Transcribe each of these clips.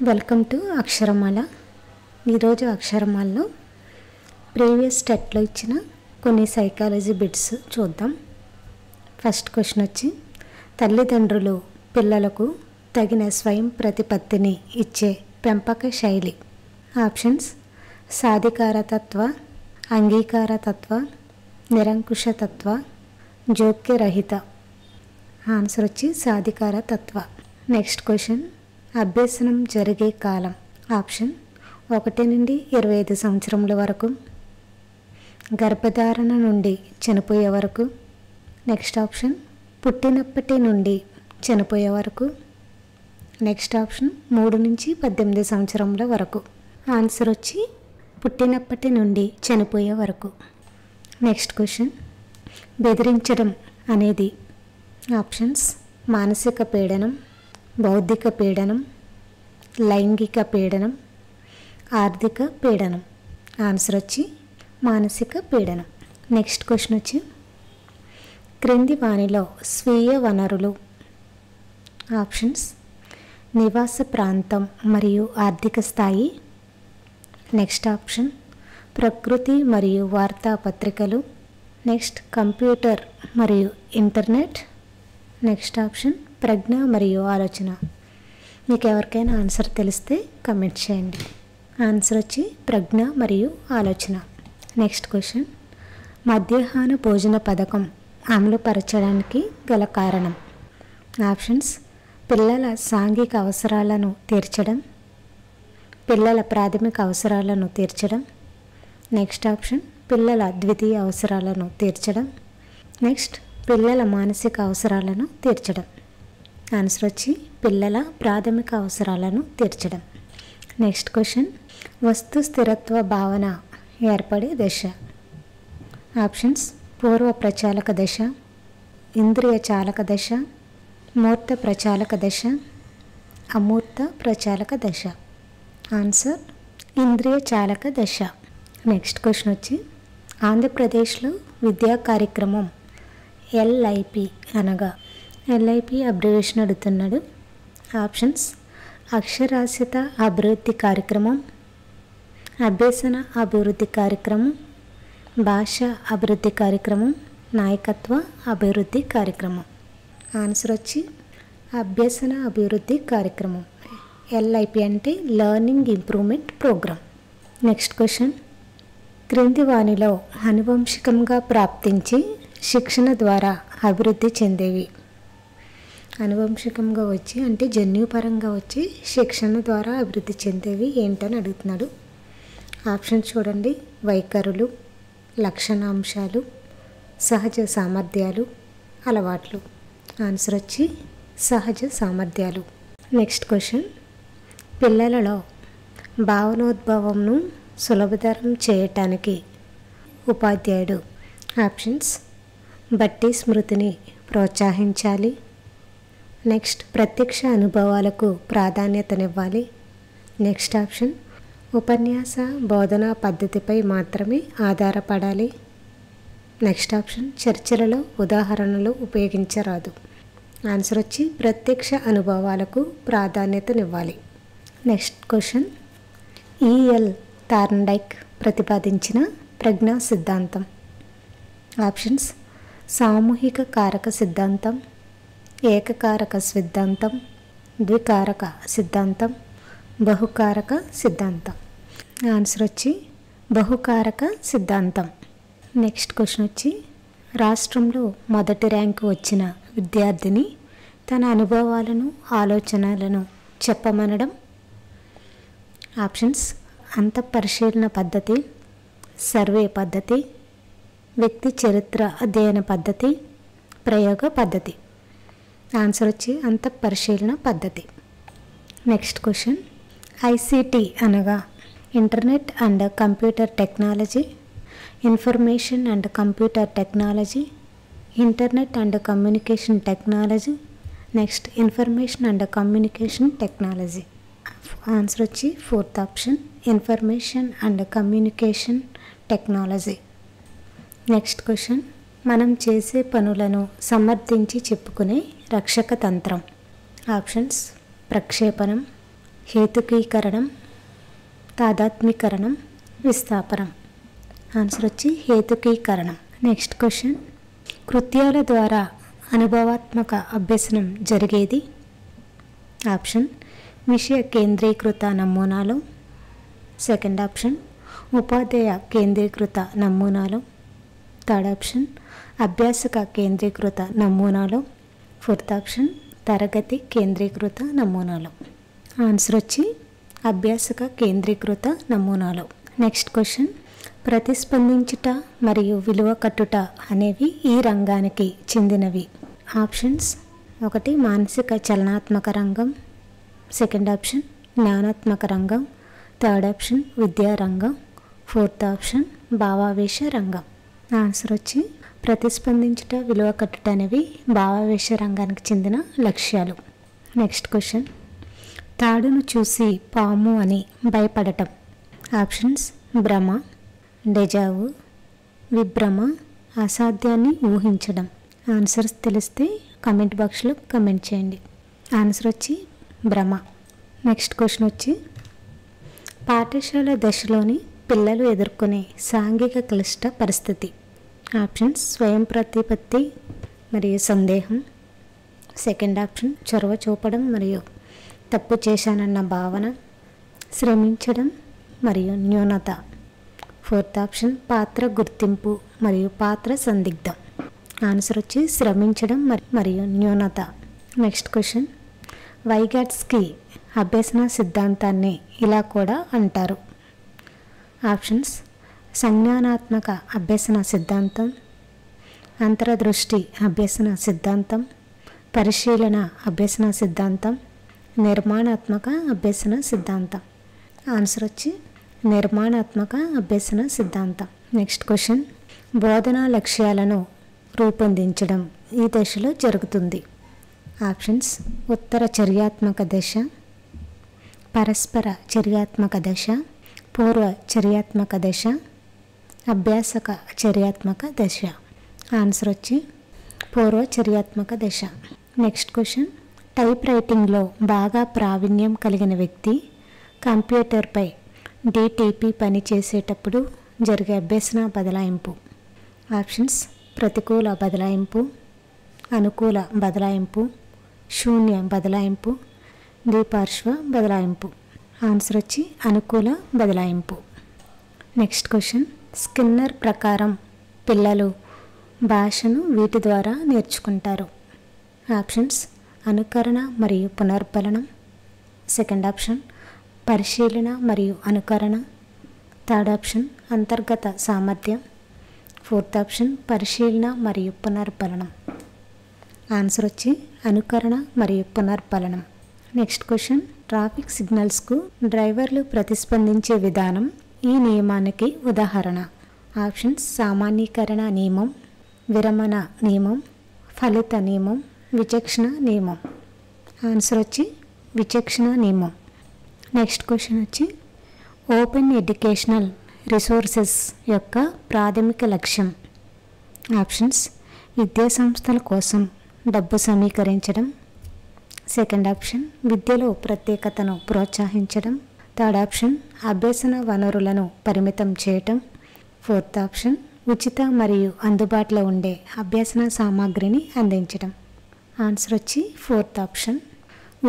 Welcome to అక్షరమాల. ఈరోజు అక్షరమాలలో previous టెట్లో ఇచ్చిన కొన్ని సైకాలజీ బిట్స్ చూద్దాం. ఫస్ట్ క్వశ్చన్ వచ్చి, తల్లిదండ్రులు పిల్లలకు తగిన స్వయం ప్రతిపత్తిని ఇచ్చే పెంపక శైలి. ఆప్షన్స్: సాధికారతత్వ, అంగీకారతత్వ, నిరంకుశతత్వ, జోక్యరహిత. ఆన్సర్ వచ్చి సాధికారతత్వ. నెక్స్ట్ క్వశ్చన్, అభ్యసనం జరిగే కాలం. ఆప్షన్: 1 నుండి 25 సంవత్సరముల వరకు, గర్భధారణ నుండి చనిపోయే వరకు. నెక్స్ట్ ఆప్షన్, పుట్టినప్పటి నుండి చనిపోయే వరకు. నెక్స్ట్ ఆప్షన్, 3 నుంచి 18 సంవత్సరముల వరకు. ఆన్సర్ వచ్చి పుట్టినప్పటి నుండి చనిపోయే వరకు. నెక్స్ట్ క్వశ్చన్, బెదిరించడం అనేది. ఆప్షన్స్: మానసిక పీడనం, బౌద్ధిక పీడనం, లైంగిక పీడనం, ఆర్థిక పీడనం. ఆన్సర్ వచ్చి మానసిక పీడనం. నెక్స్ట్ క్వశ్చన్ వచ్చి, క్రింది వానిలో స్వీయ వనరులు. ఆప్షన్స్: నివాస ప్రాంతం మరియు ఆర్థిక స్థాయి. నెక్స్ట్ ఆప్షన్, ప్రకృతి మరియు వార్తాపత్రికలు. నెక్స్ట్, కంప్యూటర్ మరియు ఇంటర్నెట్. నెక్స్ట్ ఆప్షన్, ప్రజ్ఞ మరియు ఆలోచన. మీకు ఎవరికైనా ఆన్సర్ తెలిస్తే కమెంట్ చేయండి. ఆన్సర్ వచ్చి ప్రజ్ఞ మరియు ఆలోచన. నెక్స్ట్ క్వశ్చన్, మధ్యాహ్న భోజన పథకం అమలుపరచడానికి గల కారణం. ఆప్షన్స్: పిల్లల సాంఘిక అవసరాలను తీర్చడం, పిల్లల ప్రాథమిక అవసరాలను తీర్చడం. నెక్స్ట్ ఆప్షన్, పిల్లల ద్వితీయ అవసరాలను తీర్చడం. నెక్స్ట్, పిల్లల మానసిక అవసరాలను తీర్చడం. ఆన్సర్ వచ్చి పిల్లల ప్రాథమిక అవసరాలను తీర్చడం. నెక్స్ట్ క్వశ్చన్, వస్తు స్థిరత్వ భావన ఏర్పడే దశ. ఆప్షన్స్: పూర్వ ప్రచాలక దశ, ఇంద్రియ చాలక దశ, మూర్త ప్రచాలక దశ, అమూర్త ప్రచాలక దశ. ఆన్సర్ ఇంద్రియ చాలక దశ. నెక్స్ట్ క్వశ్చన్ వచ్చి, ఆంధ్రప్రదేశ్లో విద్యా కార్యక్రమం LIP అనగా LIP అబ్రివేషన్ అడుగుతున్నాడు. ఆప్షన్స్: అక్షరాస్యత అభివృద్ధి కార్యక్రమం, అభ్యసన అభివృద్ధి కార్యక్రమం, భాష అభివృద్ధి కార్యక్రమం, నాయకత్వ అభివృద్ధి కార్యక్రమం. ఆన్సర్ వచ్చి అభ్యసన అభివృద్ధి కార్యక్రమం. LIP అంటే learning improvement programme. Next question, క్రింది వానిలో అనువంశికంగా ప్రాప్తించి శిక్షణ ద్వారా అభివృద్ధి చెందేవి. అనువంశికంగా వచ్చి అంటే జన్యుపరంగా వచ్చి శిక్షణ ద్వారా అభివృద్ధి చెందేవి ఏంటని అడుగుతున్నాడు. ఆప్షన్ చూడండి: వైఖరులు, లక్షణాంశాలు, సహజ సామర్థ్యాలు, అలవాట్లు. ఆన్సర్ వచ్చి సహజ సామర్థ్యాలు. నెక్స్ట్ క్వశ్చన్, పిల్లలలో భావనోద్భవంను సులభతరం చేయటానికి ఉపాధ్యాయుడు. ఆప్షన్స్: బట్టి స్మృతిని ప్రోత్సహించాలి. నెక్స్ట్, ప్రత్యక్ష అనుభవాలకు ప్రాధాన్యతనివ్వాలి. నెక్స్ట్ ఆప్షన్, ఉపన్యాస బోధనా పద్ధతిపై మాత్రమే ఆధారపడాలి. నెక్స్ట్ ఆప్షన్, చర్చలలో ఉదాహరణలు ఉపయోగించరాదు. ఆన్సర్ వచ్చి ప్రత్యక్ష అనుభవాలకు ప్రాధాన్యతనివ్వాలి. నెక్స్ట్ క్వశ్చన్, EL థార్న్డైక్ ప్రతిపాదించిన ప్రజ్ఞా సిద్ధాంతం. ఆప్షన్స్: సామూహిక కారక సిద్ధాంతం, ఏకకారక సిద్ధాంతం, ద్వికారక సిద్ధాంతం, బహుకారక సిద్ధాంతం. ఆన్సర్ వచ్చి బహుకారక సిద్ధాంతం. నెక్స్ట్ క్వశ్చన్ వచ్చి, రాష్ట్రంలో మొదటి ర్యాంకు వచ్చిన విద్యార్థిని తన అనుభవాలను ఆలోచనలను చెప్పమనడం. ఆప్షన్స్: అంతఃపరిశీలన పద్ధతి, సర్వే పద్ధతి, వ్యక్తి చరిత్ర అధ్యయన పద్ధతి, ప్రయోగ పద్ధతి. ఆన్సర్ వచ్చి అంతఃపరిశీలన పద్ధతి. నెక్స్ట్ క్వశ్చన్, ICT అనగా internet and computer technology, information and computer technology, internet and communication technology. Next, information and communication technology. Answer వచ్చి 4th option, information and communication technology. Next question, మనం చేసే పనులను సమర్థించి చెప్పుకునే రక్షక తంత్రం. ఆప్షన్స్: ప్రక్షేపణం, హేతుకీకరణం, తాదాత్మీకరణం, విస్థాపనం. ఆన్సర్ వచ్చి హేతుకీకరణం. Next question, కృత్యాల ద్వారా అనుభవాత్మక అభ్యసనం జరిగేది. ఆప్షన్ విషయ కేంద్రీకృత నమూనాలు. సెకండ్ ఆప్షన్ ఉపాధ్యాయ కేంద్రీకృత నమూనాలు. థర్డ్ ఆప్షన్ అభ్యాసక కేంద్రీకృత నమూనాలు. ఫోర్త్ ఆప్షన్ తరగతి కేంద్రీకృత నమూనాలు. ఆన్సర్ వచ్చి అభ్యాసక కేంద్రీకృత నమూనాలు. నెక్స్ట్ క్వశ్చన్, ప్రతిస్పందించుట మరియు విలువ కట్టుట అనేవి ఈ రంగానికి చెందినవి. ఆప్షన్స్, ఒకటి మానసిక చలనాత్మక రంగం. సెకండ్ ఆప్షన్ జ్ఞానాత్మక రంగం. థర్డ్ ఆప్షన్ విద్యా రంగం. ఫోర్త్ ఆప్షన్ భావావేశ రంగం. ఆన్సర్ వచ్చి ప్రతిస్పందించుట, విలువ కట్టుట అనేవి భావావేశ రంగానికి చెందిన లక్ష్యాలు. నెక్స్ట్ క్వశ్చన్, తాడును చూసి పాము అని భయపడటం. ఆప్షన్స్ భ్రమ, డెజావు, విభ్రమ, అసాధ్యాన్ని ఊహించడం. ఆన్సర్స్ తెలిస్తే కమెంట్ బాక్స్లో కమెంట్ చేయండి. ఆన్సర్ వచ్చి భ్రమ. నెక్స్ట్ క్వశ్చన్ వచ్చి, పాఠశాల దశలోని పిల్లలు ఎదుర్కొనే సాంఘిక క్లిష్ట పరిస్థితి. ఆప్షన్స్ స్వయం ప్రతిపత్తి మరియు సందేహం. సెకండ్ ఆప్షన్ చొరవ చూపడం మరియు తప్పు చేశానన్న భావన. శ్రమించడం మరియు న్యూనత. ఫోర్త్ ఆప్షన్ పాత్ర గుర్తింపు మరియు పాత్ర సందిగ్ధం. ఆన్సర్ వచ్చి శ్రమించడం మరియు న్యూనత. నెక్స్ట్ క్వశ్చన్, వైగాట్స్కీ అభ్యసన సిద్ధాంతాన్ని ఇలా కూడా అంటారు. ఆప్షన్స్ సంజ్ఞానాత్మక అభ్యసన సిద్ధాంతం, అంతరదృష్టి అభ్యసన సిద్ధాంతం, పరిశీలన అభ్యసన సిద్ధాంతం, నిర్మాణాత్మక అభ్యసన సిద్ధాంతం. ఆన్సర్ వచ్చి నిర్మాణాత్మక అభ్యసన సిద్ధాంతం. నెక్స్ట్ క్వశ్చన్, బోధనా లక్ష్యాలను రూపొందించడం ఈ దశలో జరుగుతుంది. ఆప్షన్స్ ఉత్తర చర్యాత్మక దశ, పరస్పర చర్యాత్మక దశ, పూర్వ చర్యాత్మక దశ, అభ్యాసక చర్యాత్మక దశ. ఆన్సర్ వచ్చి పూర్వ చర్యాత్మక దశ. నెక్స్ట్ క్వశ్చన్, టైప్ రైటింగ్లో బాగా ప్రావీణ్యం కలిగిన వ్యక్తి కంప్యూటర్పై డిటిపి పని చేసేటప్పుడు జరిగే అభ్యసన బదలాయింపు. ఆప్షన్స్ ప్రతికూల బదలాయింపు, అనుకూల బదలాయింపు, శూన్య బదలాయింపు, ద్విపార్శ్వ బదలాయింపు. ఆన్సర్ వచ్చి అనుకూల బదలాయింపు. నెక్స్ట్ క్వశ్చన్, స్కిన్నర్ ప్రకారం పిల్లలు భాషను వీటి ద్వారా నేర్చుకుంటారు. ఆప్షన్స్ అనుకరణ మరియు పునర్బలనం. సెకండ్ ఆప్షన్ పరిశీలన మరియు అనుకరణ. థర్డ్ ఆప్షన్ అంతర్గత సామర్థ్యం. ఫోర్త్ ఆప్షన్ పరిశీలన మరియు పునర్బలనం. ఆన్సర్ వచ్చి అనుకరణ మరియు పునర్బలనం. నెక్స్ట్ క్వశ్చన్, ట్రాఫిక్ సిగ్నల్స్కు డ్రైవర్లు ప్రతిస్పందించే విధానం ఈ నియమానికి ఉదాహరణ. ఆప్షన్స్ సామాన్యీకరణ నియమం, విరమణ నియమం, ఫలిత నియమం, విచక్షణ నియమం. ఆన్సర్ వచ్చి విచక్షణ నియమం. నెక్స్ట్ క్వశ్చన్ వచ్చి, ఓపెన్ ఎడ్యుకేషనల్ రిసోర్సెస్ యొక్క ప్రాథమిక లక్ష్యం. ఆప్షన్స్ విద్యా సంస్థల కోసం డబ్బు సమీకరించడం. సెకండ్ ఆప్షన్ విద్యలో ప్రత్యేకతను ప్రోత్సహించడం. థర్డ్ ఆప్షన్ అభ్యసన వనరులను పరిమితం చేయటం. ఫోర్త్ ఆప్షన్ ఉచిత మరియు అందుబాటులో ఉండే అభ్యసన సామాగ్రిని అందించడం. ఆన్సర్ వచ్చి ఫోర్త్ ఆప్షన్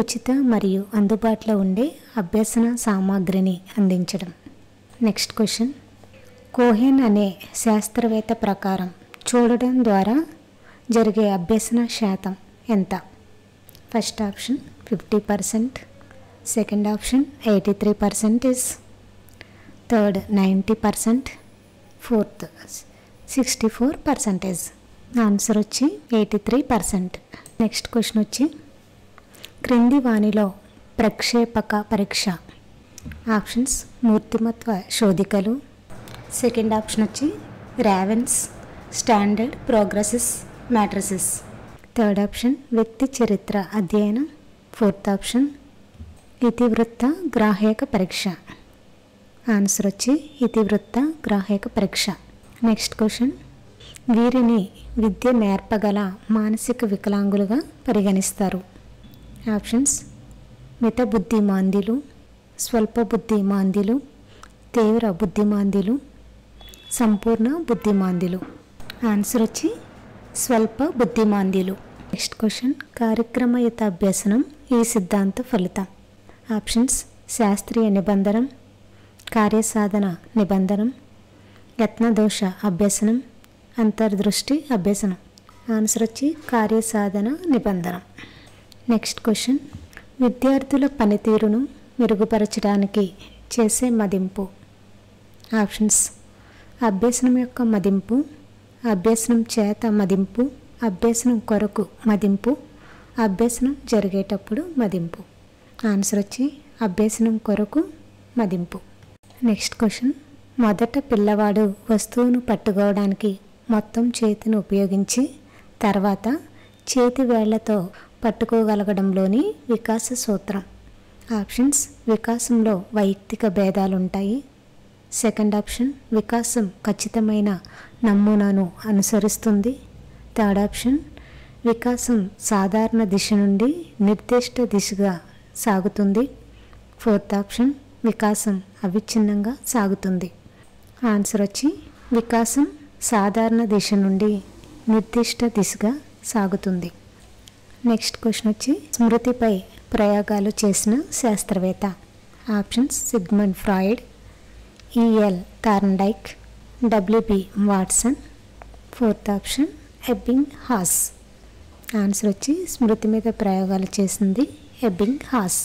ఉచిత మరియు అందుబాటులో ఉండే అభ్యసన సామాగ్రిని అందించడం. నెక్స్ట్ క్వశ్చన్, కోహెన్ అనే శాస్త్రవేత్త ప్రకారం చూడడం ద్వారా జరిగే అభ్యసన శాతం ఎంత? First option 50%, second option 83%, third 90%, fourth 64%. Answer వచ్చి 83%. నెక్స్ట్ క్వశ్చన్ వచ్చి, క్రింది వానిలో ప్రక్షేపక పరీక్ష. ఆప్షన్స్ మూర్తిమత్వ శోధికలు. సెకండ్ ఆప్షన్ వచ్చి ravens, standard progresses matrices. Third option వ్యక్తి చరిత్ర అధ్యయనం. ఫోర్త్ ఆప్షన్ ఇతివృత్త గ్రాహక పరీక్ష. ఆన్సర్ వచ్చి ఇతివృత్త గ్రాహక పరీక్ష. నెక్స్ట్ క్వశ్చన్, వీరిని విద్య నేర్పగల మానసిక వికలాంగులుగా పరిగణిస్తారు. ఆప్షన్స్ మిత బుద్ధిమాంద్యులు, స్వల్ప బుద్ధిమాంద్యులు, తీవ్ర బుద్ధిమాంద్యులు, సంపూర్ణ బుద్ధిమాంద్యులు. ఆన్సర్ వచ్చి స్వల్ప బుద్ధిమాంద్యులు. నెక్స్ట్ క్వశ్చన్, కార్యక్రమయుత అభ్యసనం ఈ సిద్ధాంత ఫలితం. ఆప్షన్స్ శాస్త్రీయ నిబంధనం, కార్యసాధన నిబంధనం, యత్నదోష అభ్యసనం, అంతర్దృష్టి అభ్యసనం. ఆన్సర్ వచ్చి కార్యసాధన నిబంధనం. నెక్స్ట్ క్వశ్చన్, విద్యార్థుల పనితీరును మెరుగుపరచడానికి చేసే మదింపు. ఆప్షన్స్ అభ్యసనం యొక్క మదింపు, అభ్యసనం చేత మదింపు, అభ్యసనం కొరకు మదింపు, అభ్యసనం జరిగేటప్పుడు మదింపు. ఆన్సర్ వచ్చి అభ్యసనం కొరకు మదింపు. నెక్స్ట్ క్వశ్చన్, మొదట పిల్లవాడు వస్తువును పట్టుకోవడానికి మొత్తం చేతిని ఉపయోగించి తర్వాత చేతి వేళ్లతో పట్టుకోగలగడంలోని వికాస సూత్రం. ఆప్షన్స్ వికాసంలో వైయక్తిక భేదాలు ఉంటాయి. సెకండ్ ఆప్షన్ వికాసం ఖచ్చితమైన నమూనాను అనుసరిస్తుంది. థర్డ్ ఆప్షన్ వికాసం సాధారణ దిశ నుండి నిర్దిష్ట దిశగా సాగుతుంది. ఫోర్త్ ఆప్షన్ వికాసం అవిచ్ఛిన్నంగా సాగుతుంది. ఆన్సర్ వచ్చి వికాసం సాధారణ దిశ నుండి నిర్దిష్ట దిశగా సాగుతుంది. నెక్స్ట్ క్వశ్చన్ వచ్చి స్మృతిపై ప్రయోగాలు చేసిన శాస్త్రవేత్త. Options Sigmund Freud, EL Thorndike, WB Watson. Fourth option Ebbinghaus. Answer వచ్చి స్మృతి మీద ప్రయోగాలు చేసింది ఎబ్బింగ్ హాస్.